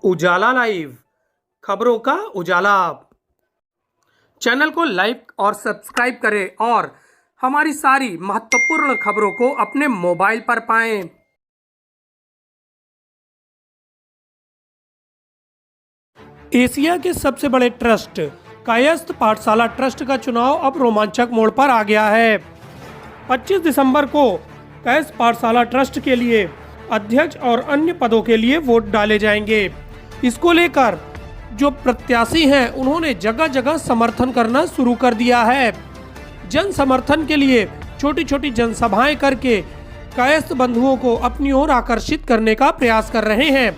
उजाला live, खबरों का उजाला। Channel को लाइक और सब्सक्राइब करें और हमारी सारी महत्वपूर्ण खबरों को अपने मोबाइल पर पाएं। एशिया के सबसे बड़े ट्रस्ट कायस्थ पाठशाला ट्रस्ट का चुनाव अब रोमांचक मोड़ पर आ गया है। 25 दिसंबर को कायस्थ पाठशाला ट्रस्ट के लिए अध्यक्ष और अन्य पदों के लिए वोट डाले जाएंगे। इसको लेकर जो प्रत्याशी हैं उन्होंने जगह जगह समर्थन करना शुरू कर दिया है। जन समर्थन के लिए छोटी छोटी जनसभाएं करके कायस्थ बंधुओं को अपनी ओर आकर्षित करने का प्रयास कर रहे हैं।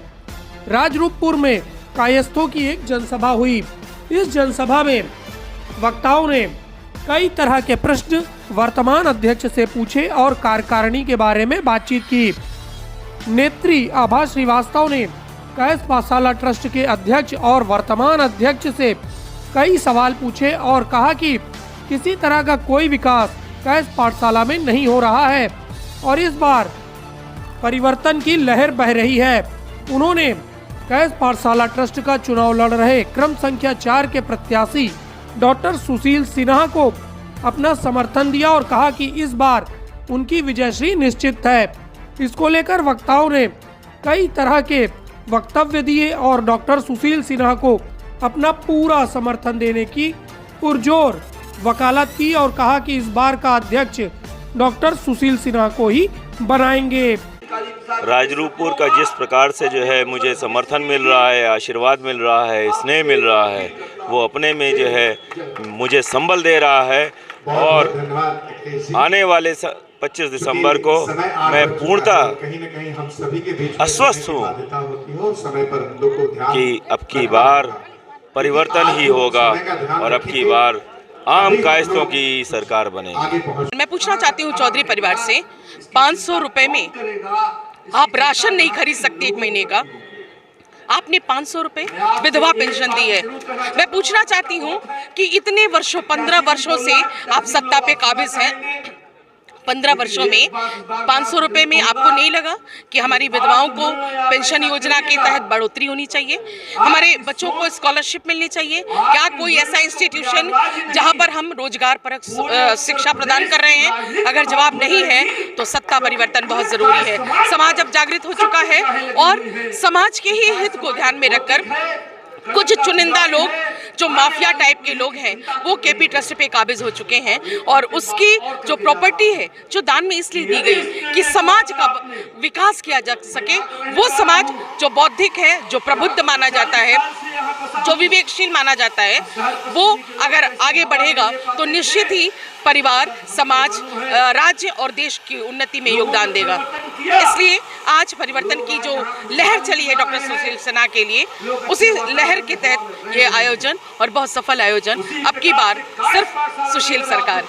राजरूपपुर में कायस्थों की एक जनसभा हुई। इस जनसभा में वक्ताओं ने कई तरह के प्रश्न वर्तमान अध्यक्ष से पूछे और कार्यकारिणी के बारे में बातचीत की। नेत्री आभा श्रीवास्तव ने कायस्थ पाठशाला ट्रस्ट के अध्यक्ष और वर्तमान अध्यक्ष से कई सवाल पूछे और कहा कि किसी तरह का कोई विकास कायस्थ पाठशाला में नहीं हो रहा है और इस बार परिवर्तन की लहर बह रही है। उन्होंने कायस्थ पाठशाला ट्रस्ट का चुनाव लड़ रहे क्रम संख्या 4 के प्रत्याशी डॉक्टर सुशील सिन्हा को अपना समर्थन दिया और कहा कि इस बार उनकी विजयश्री निश्चित है। इसको लेकर वक्ताओं ने कई तरह के वक्तव्य दिए और डॉक्टर सुशील सिन्हा को अपना पूरा समर्थन देने की पुरजोर वकालत की और कहा कि इस बार का अध्यक्ष डॉक्टर सुशील सिन्हा को ही बनाएंगे। राजरूपपुर का जिस प्रकार से जो है मुझे समर्थन मिल रहा है, आशीर्वाद मिल रहा है, स्नेह मिल रहा है, वो अपने में जो है मुझे संबल दे रहा है और आने वाले 25 दिसंबर को मैं पूर्णतः आश्वस्त हूँ कि अब की बार परिवर्तन ही होगा और अब की बार आम कायस्थों की सरकार बनेगी। मैं पूछना चाहती हूँ चौधरी परिवार से, 500 रुपए में आप राशन नहीं खरीद सकते एक महीने का, आपने 500 रुपए विधवा पेंशन दी है। मैं पूछना चाहती हूँ कि इतने वर्षों 15 वर्षों से आप सत्ता पे काबिज हैं, 15 वर्षों में 500 रुपए में आपको नहीं लगा कि हमारी विधवाओं को पेंशन योजना के तहत बढ़ोतरी होनी चाहिए, हमारे बच्चों को स्कॉलरशिप मिलनी चाहिए? क्या कोई ऐसा इंस्टीट्यूशन जहां पर हम रोजगार परक शिक्षा प्रदान कर रहे हैं? अगर जवाब नहीं है तो सत्ता परिवर्तन बहुत जरूरी है। समाज अब जागृत हो चुका है और समाज के ही हित को ध्यान में रखकर कुछ चुनिंदा लोग जो माफिया टाइप के लोग हैं वो केपी ट्रस्ट पे काबिज हो चुके हैं और उसकी जो प्रॉपर्टी है जो दान में इसलिए दी गई कि समाज का विकास किया जा सके। वो समाज जो बौद्धिक है, जो प्रबुद्ध माना जाता है, जो विवेकशील माना जाता है, वो अगर आगे बढ़ेगा तो निश्चित ही परिवार, समाज, राज्य और देश की उन्नति में योगदान देगा। इसलिए आज परिवर्तन की जो लहर चली है डॉक्टर सुशील सिन्हा के लिए, उसी लहर के तहत ये आयोजन और बहुत सफल आयोजन, अब की बार सिर्फ सुशील सरकार।